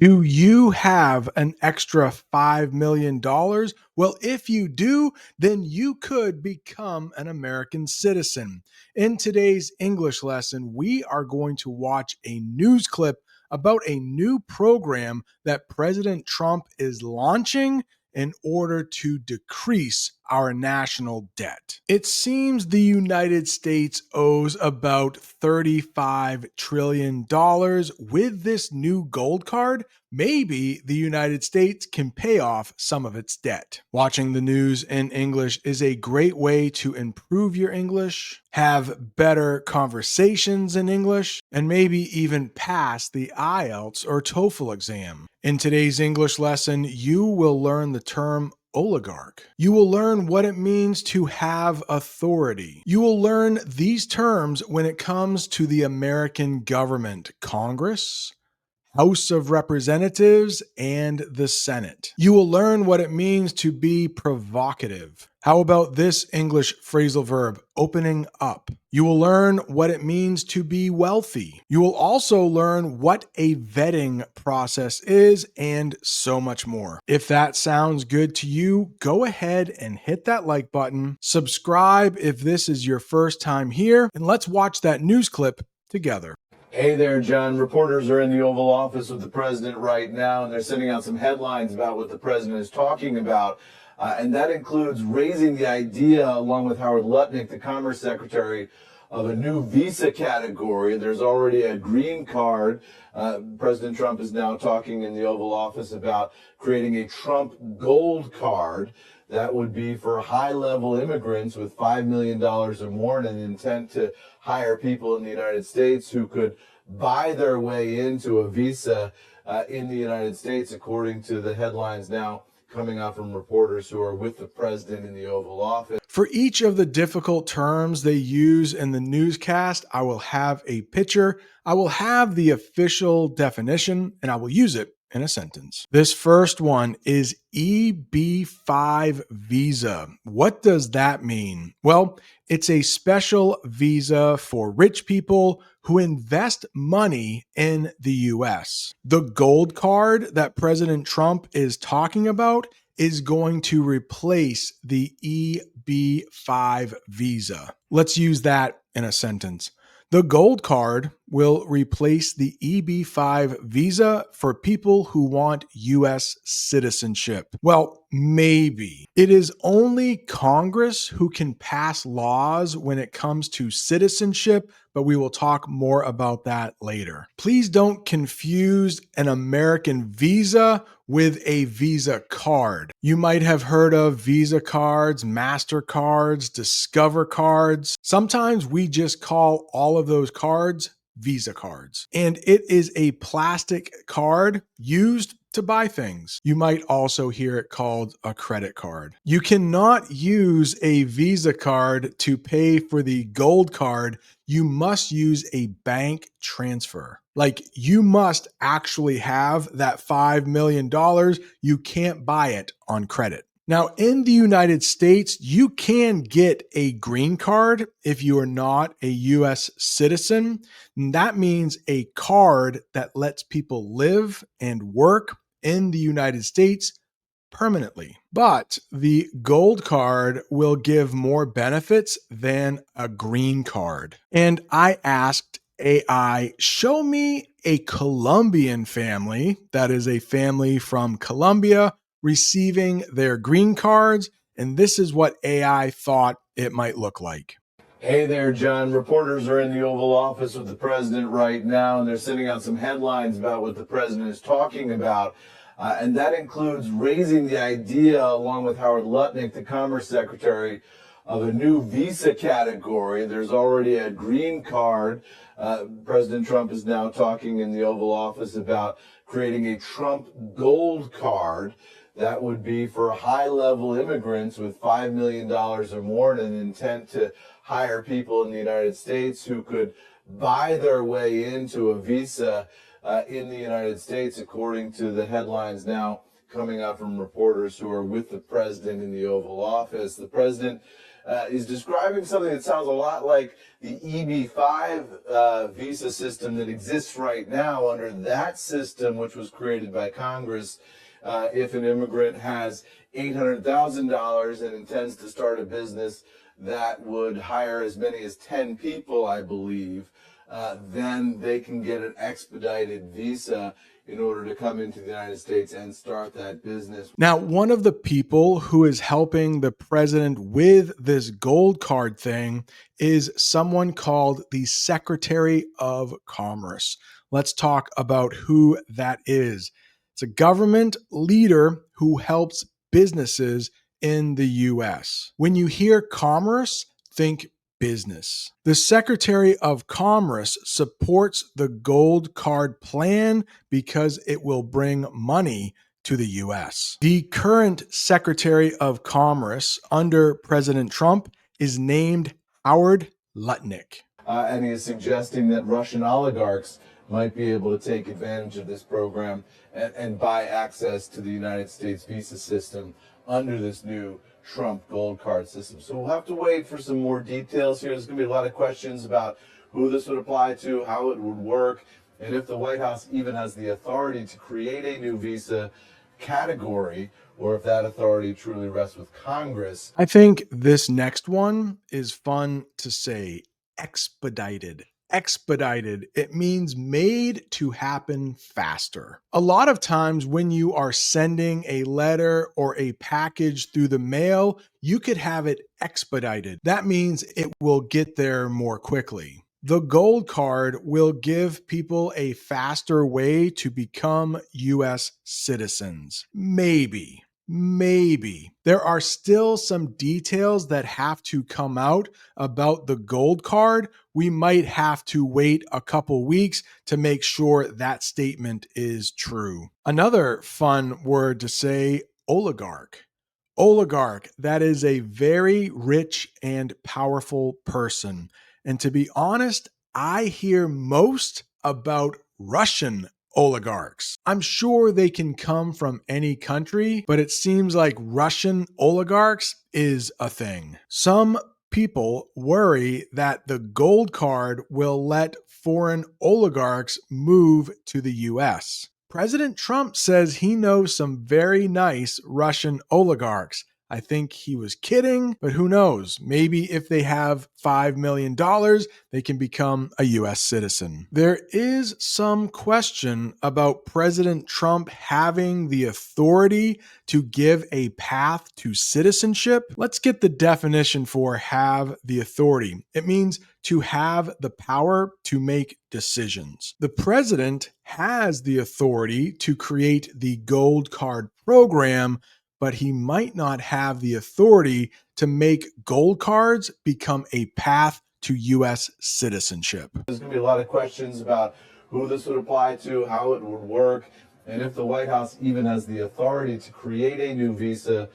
Do you have an extra $5 million? Well, if you do, then you could become an American citizen. In today's English lesson, we are going to watch a news clip about a new program that President Trump is launching in order to decrease our national debt. It seems the United States owes about $35 trillion. With this new gold card, maybe the United States can pay off some of its debt. Watching the news in English is a great way to improve your English, have better conversations in English, and maybe even pass the IELTS or TOEFL exam. In today's English lesson, you will learn the term oligarch. You will learn what it means to have authority. You will learn these terms when it comes to the American government, Congress, House of Representatives, and the Senate. You will learn what it means to be provocative. How about this English phrasal verb, opening up? You will learn what it means to be wealthy. You will also learn what a vetting process is and so much more. If that sounds good to you, go ahead and hit that like button. Subscribe if this is your first time here, and let's watch that news clip together. Hey there, John. Reporters are in the Oval Office with the president right now, and they're sending out some headlines about what the president is talking about. And that includes raising the idea, along with Howard Lutnick, the Commerce Secretary, of a new visa category. There's already a green card. President Trump is now talking in the Oval Office about creating a Trump gold card. That would be for high-level immigrants with $5 million or more, and an intent to hire people in the United States who could buy their way into a visa in the United States, according to the headlines now coming out from reporters who are with the president in the Oval Office. For each of the difficult terms they use in the newscast, I will have a picture, I will have the official definition, and I will use it in a sentence. This first one is EB-5 visa. What does that mean? Well, it's a special visa for rich people who invest money in the US. The gold card that President Trump is talking about is going to replace the EB-5 visa. Let's use that in a sentence. The gold card will replace the EB-5 visa for people who want US citizenship. Well, maybe. It is only Congress who can pass laws when it comes to citizenship, but we will talk more about that later. Please don't confuse an American visa with a Visa card. You might have heard of Visa cards, MasterCards, Discover cards. Sometimes we just call all of those cards Visa cards. And it is a plastic card used to buy things. You might also hear it called a credit card. You cannot use a Visa card to pay for the gold card. You must use a bank transfer. Like, you must actually have that $5 million. You can't buy it on credit. Now, in the United States, you can get a green card if you are not a US citizen. And that means a card that lets people live and work in the United States permanently. But the gold card will give more benefits than a green card. And I asked AI, show me a Colombian family, that is a family from Colombia, receiving their green cards, and this is what AI thought it might look like. Hey there, John. Reporters are in the Oval Office with the president right now, and they're sending out some headlines about what the president is talking about. And that includes raising the idea, along with Howard Lutnick, the Commerce Secretary, of a new visa category. There's already a green card. President Trump is now talking in the Oval Office about creating a Trump gold card. That would be for high-level immigrants with $5 million or more, and an intent to hire people in the United States who could buy their way into a visa in the United States, according to the headlines now coming out from reporters who are with the president in the Oval Office. The president is describing something that sounds a lot like the EB-5 visa system that exists right now. Under that system, which was created by Congress, if an immigrant has $800,000 and intends to start a business that would hire as many as 10 people, I believe, then they can get an expedited visa in order to come into the United States and start that business. Now, one of the people who is helping the president with this gold card thing is someone called the Secretary of Commerce. Let's talk about who that is. It's a government leader who helps businesses in the US. When you hear commerce, think business. The Secretary of Commerce supports the gold card plan because it will bring money to the US. The current Secretary of Commerce under President Trump is named Howard Lutnick. And he is suggesting that Russian oligarchs might be able to take advantage of this program and buy access to the United States visa system under this new Trump gold card system. So we'll have to wait for some more details here. There's going to be a lot of questions about who this would apply to, how it would work, and if the White House even has the authority to create a new visa category, or if that authority truly rests with Congress. I think this next one is fun to say. Expedited. Expedited. It means made to happen faster. A lot of times when you are sending a letter or a package through the mail, you could have it expedited. That means it will get there more quickly. The gold card will give people a faster way to become US citizens. Maybe. There are still some details that have to come out about the gold card. We might have to wait a couple weeks to make sure that statement is true. Another fun word to say, oligarch. Oligarch, that is a very rich and powerful person. And to be honest, I hear most about Russian oligarchs. I'm sure they can come from any country, but it seems like Russian oligarchs is a thing. Some people worry that the gold card will let foreign oligarchs move to the US. President Trump says he knows some very nice Russian oligarchs. I think he was kidding, but who knows? Maybe if they have $5 million, they can become a US citizen. There is some question about President Trump having the authority to give a path to citizenship. Let's get the definition for have the authority. It means to have the power to make decisions. The president has the authority to create the gold card program, but he might not have the authority to make gold cards become a path to US citizenship. There's going to be a lot of questions about who this would apply to, how it would work, and if the White House even has the authority to create a new visa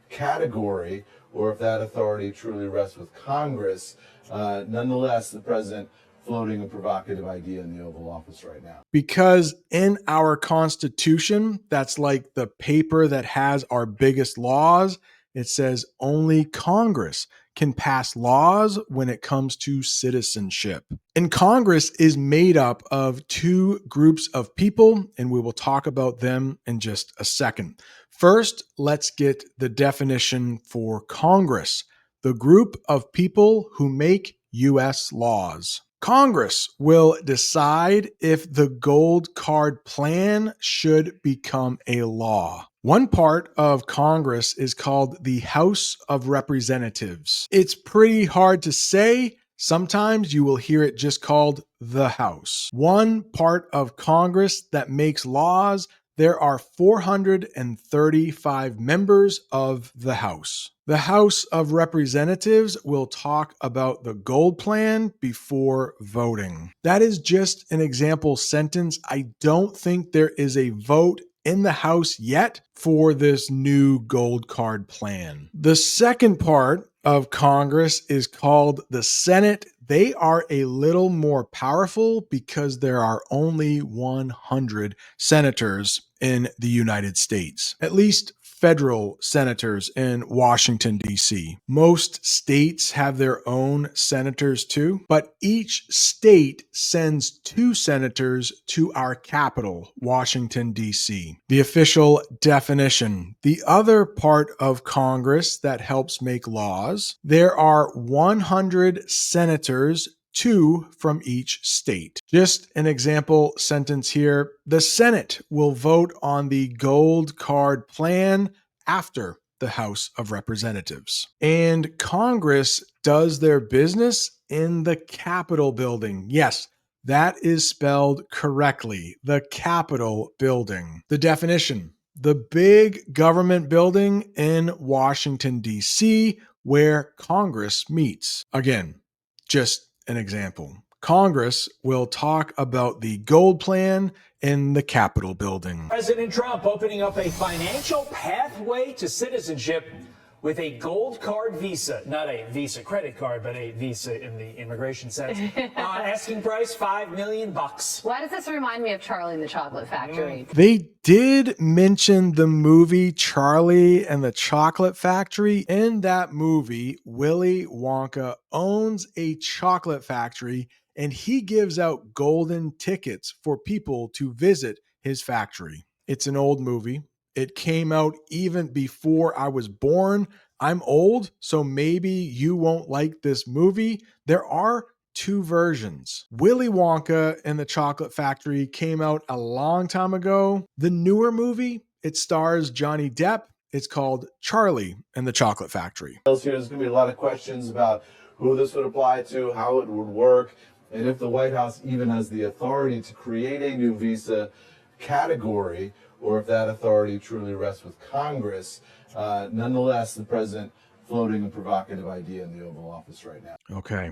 category, or if that authority truly rests with Congress. Nonetheless, the president floating a provocative idea in the Oval Office right now. Because in our Constitution, that's like the paper that has our biggest laws, it says only Congress can pass laws when it comes to citizenship. And Congress is made up of two groups of people, and we will talk about them in just a second. First, let's get the definition for Congress, the group of people who make U.S. laws. Congress will decide if the gold card plan should become a law. One part of Congress is called the House of Representatives. It's pretty hard to say. Sometimes you will hear it just called the House. One part of Congress that makes laws, there are 435 members of the House. The House of Representatives will talk about the gold plan before voting. That is just an example sentence. I don't think there is a vote in the House yet for this new gold card plan. The second part of Congress is called the Senate. They are a little more powerful because there are only 100 senators in the United States. At least federal senators in Washington, D.C. Most states have their own senators too, but each state sends 2 senators to our capital, Washington, D.C. The official definition: the other part of Congress that helps make laws. There are 100 senators, 2 from each state. Just an example sentence here. The Senate will vote on the gold card plan after the House of Representatives. And Congress does their business in the Capitol building. Yes, that is spelled correctly. The Capitol building. The definition: the big government building in Washington, D.C., where Congress meets. Again, just an example. Congress will talk about the gold plan in the Capitol building. President Trump opening up a financial pathway to citizenship with a gold card visa. Not a Visa credit card, but a visa in the immigration sense. Asking price $5 million. Why does this remind me of Charlie and the Chocolate Factory? They did mention the movie Charlie and the Chocolate Factory. In that movie, Willy Wonka owns a chocolate factory and he gives out golden tickets for people to visit his factory. It's an old movie. It came out even before I was born. I'm old, so maybe you won't like this movie. There are 2 versions. Willy Wonka and the Chocolate Factory came out a long time ago. The newer movie, it stars Johnny Depp. It's called Charlie and the Chocolate Factory. There's going to be a lot of questions about who this would apply to, how it would work, and if the White House even has the authority to create a new visa category, or if that authority truly rests with Congress. Nonetheless, the president floating a provocative idea in the Oval Office right now. Okay.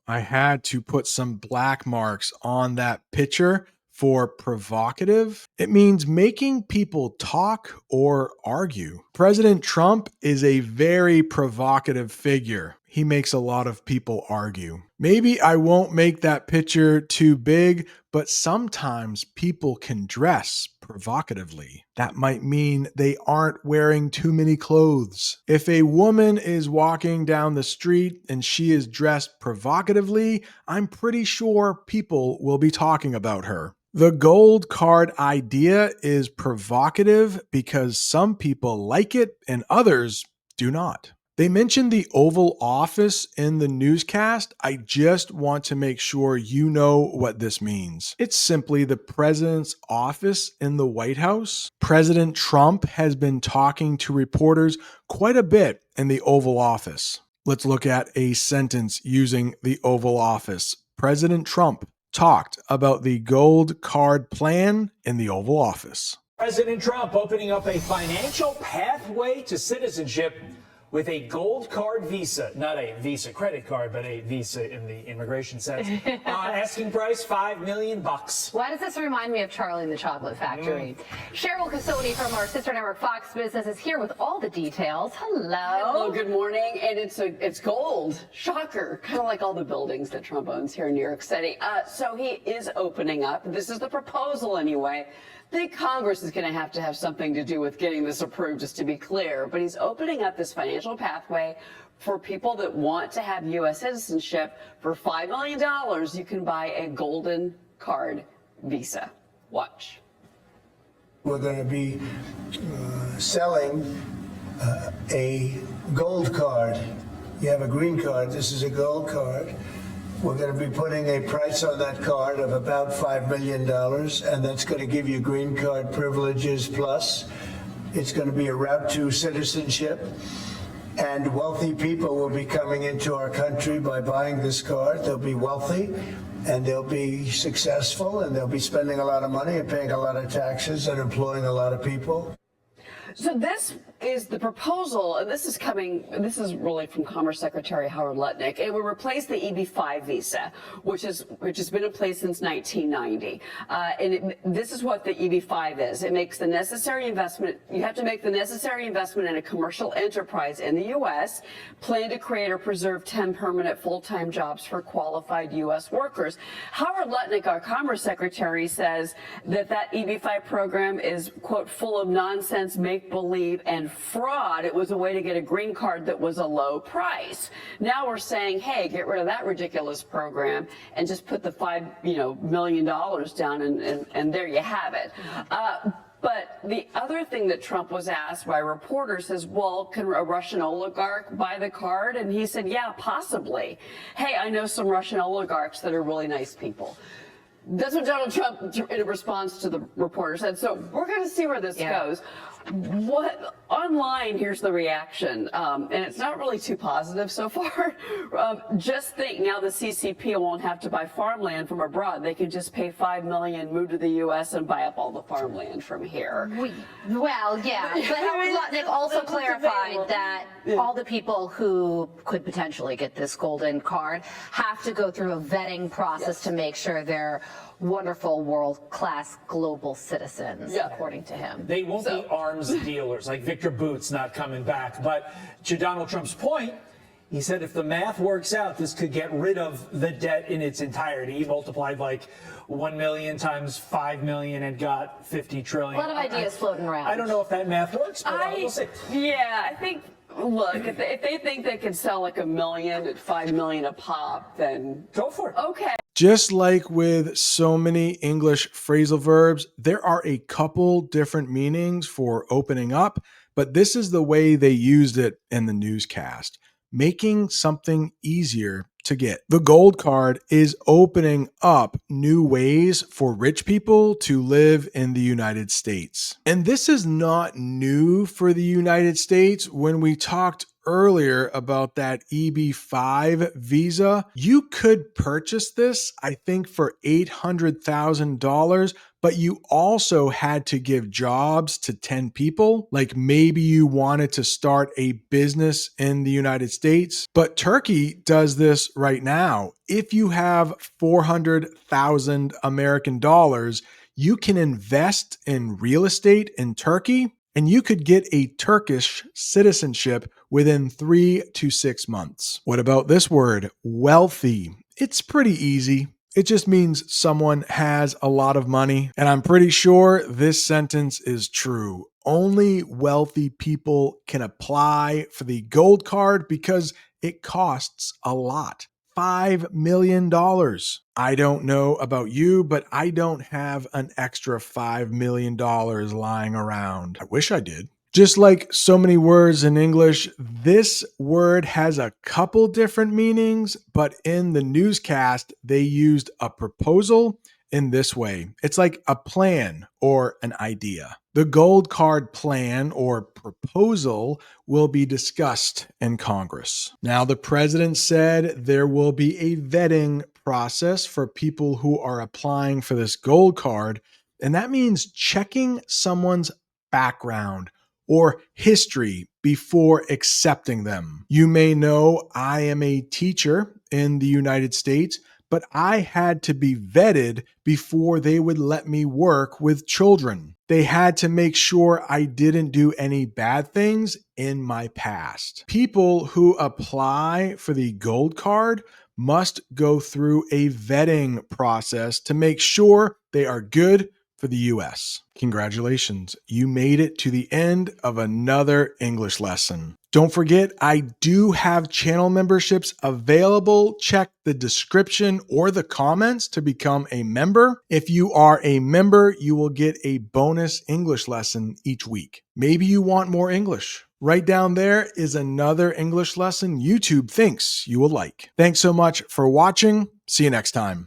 I had to put some black marks on that picture for provocative. It means making people talk or argue. President Trump is a very provocative figure. He makes a lot of people argue. Maybe I won't make that picture too big, but sometimes people can dress provocatively. That might mean they aren't wearing too many clothes. If a woman is walking down the street and she is dressed provocatively, I'm pretty sure people will be talking about her. The gold card idea is provocative because some people like it and others do not. They mentioned the Oval Office in the newscast. I just want to make sure you know what this means. It's simply the president's office in the White House. President Trump has been talking to reporters quite a bit in the Oval Office. Let's look at a sentence using the Oval Office. President Trump talked about the gold card plan in the Oval Office. President Trump opening up a financial pathway to citizenship with a gold card visa. Not a Visa credit card, but a visa in the immigration sense. Asking price $5 million. Why does this remind me of Charlie and the Chocolate Factory? Cheryl Casoni from our sister network Fox Business is here with all the details. Hello. Hello, good morning. And it's gold. Shocker. Kind of like all the buildings that Trump owns here in New York City. So he is opening up. This is the proposal anyway. I think Congress is going to have something to do with getting this approved, just to be clear. But he's opening up this financial pathway for people that want to have U.S. citizenship. For $5 million, you can buy a golden card visa. Watch. We're going to be selling a gold card. You have a green card. This is a gold card. We're going to be putting a price on that card of about $5 million, and that's going to give you green card privileges plus. It's going to be a route to citizenship, and wealthy people will be coming into our country by buying this card. They'll be wealthy, and they'll be successful, and they'll be spending a lot of money and paying a lot of taxes and employing a lot of people. So this is the proposal, and this is really from Commerce Secretary Howard Lutnick. It will replace the EB-5 visa, which has been in place since 1990. This is what the EB-5 is. It makes the necessary investment. You have to make the necessary investment in a commercial enterprise in the U.S., plan to create or preserve 10 permanent full-time jobs for qualified U.S. workers. Howard Lutnick, our Commerce Secretary, says that EB-5 program is, quote, full of nonsense, make make-believe and fraud. It was a way to get a green card that was a low price. Now we're saying, hey, get rid of that ridiculous program and just put the $5 million down, and there you have it. But the other thing that Trump was asked by reporters is, well, can a Russian oligarch buy the card? And he said, yeah, possibly. Hey, I know some Russian oligarchs that are really nice people. That's what Donald Trump, in response to the reporter, said. So we're going to see where this goes. Online, here's the reaction, and it's not really too positive so far. Just think now the CCP won't have to buy farmland from abroad. They can just pay $5 million, move to the U.S., and buy up all the farmland from here. Well, yeah, but Howard Lutnick also clarified that all the people who could potentially get this golden card have to go through a vetting process to make sure they're wonderful, world-class global citizens, according to him. They won't be arms dealers like Victor Boots not coming back. But to Donald Trump's point, he said if the math works out, this could get rid of the debt in its entirety. He multiplied like 1 million times 5 million and got 50 trillion. A lot of ideas floating around. I don't know if that math works, but we'll see. Yeah, I think, look, if they think they can sell like 1 million at 5 million a pop, then go for it. Okay. Just like with so many English phrasal verbs, there are a couple different meanings for opening up, but this is the way they used it in the newscast, making something easier to get. The gold card is opening up new ways for rich people to live in the United States. And this is not new for the United States. When we talked earlier about that EB-5 visa, you could purchase this, I think, for $800,000, but you also had to give jobs to 10 people. Like maybe you wanted to start a business in the United States, but Turkey does this right now. If you have 400,000 American dollars, you can invest in real estate in Turkey, and you could get a Turkish citizenship within 3 to 6 months. What about this word, wealthy? It's pretty easy. It just means someone has a lot of money. And I'm pretty sure this sentence is true. Only wealthy people can apply for the gold card because it costs a lot. $5 million. I don't know about you, but I don't have an extra $5 million lying around. I wish I did. Just like so many words in English, this word has a couple different meanings, but in the newscast, they used a proposal in this way. It's like a plan or an idea. The gold card plan or proposal will be discussed in Congress. Now, the president said there will be a vetting process for people who are applying for this gold card, and that means checking someone's background or history before accepting them. You may know I am a teacher in the United States, but I had to be vetted before they would let me work with children. They had to make sure I didn't do any bad things in my past. People who apply for the gold card must go through a vetting process to make sure they are good for the US. Congratulations, you made it to the end of another English lesson. Don't forget, I do have channel memberships available. Check the description or the comments to become a member. If you are a member, you will get a bonus English lesson each week. Maybe you want more English. Right down there is another English lesson YouTube thinks you will like. Thanks so much for watching. See you next time.